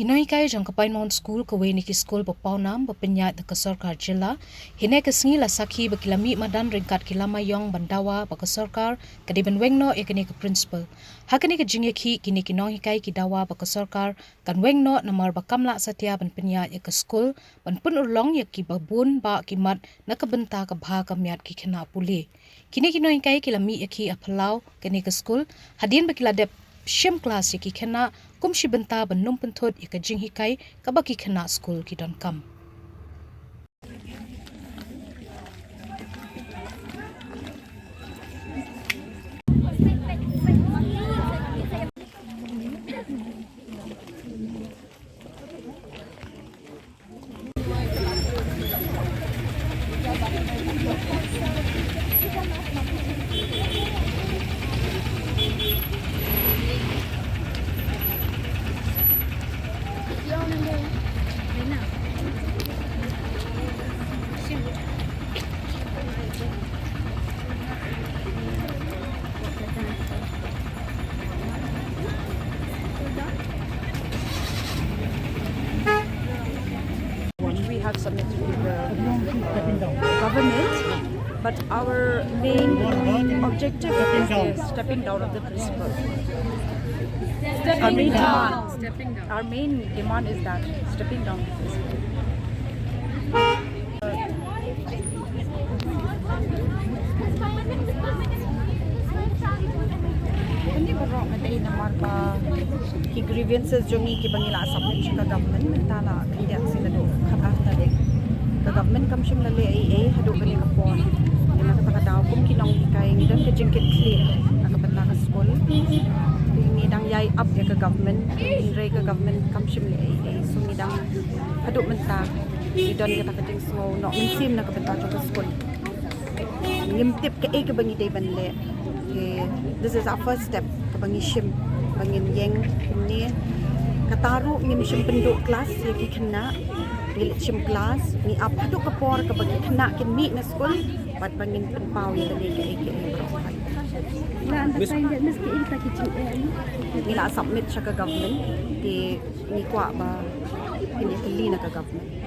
nonghikai jang kapainmon school kawe niki school bapaunam bapenyat ke sorkar jilla hine ke sengi la sakhi bakilami madan ringkat ki lama ïong bandawa baka sorkar kadiban wengno ekene ke principal hakani ke jingeki kini ki nonghikai ki dawa baka sorkar kan wengno namar bakamla satya ban penyat ke school ban pun urlong ki babun ba kimat nakabenta ka bha kamyat ki khena puli kini ki nonghikai ki lami ki aphalau kini ke school hadin bakiladep Shim kelas ki kena kumshi benta benum pentot ika jinghikai kabaki kena school ki don kam. We have submitted to the government, but our main objective is the stepping down of the principal. Our main demand is that stepping down of the principal. Hindi ko ro matay naman pa ki grievances jo ni ki bangila submit sa government mentala kaya sila do khatata de the government kam shim lale ai hadu kani ka pon ni makata daw kum kinong hikay ni dan ka jingkit clear nakabanta ka school ni dang yai up ya ka government in re ka government kam shim le ai so ni dang hadu menta ni dan ka ka jing smo no min sim nakabanta ka school ngimtip ka ka bangi day banle. This is our first step kabangi shim bangin yeng ni kataru ngim shim penduk kelas yaki kena bilik shim kelas ni apa tu kapor kabangi kena kin mi na school pat bangin penpau ni tadi ke berokai ni la submit sa ka government di ni kwa ba ini kali na ka government.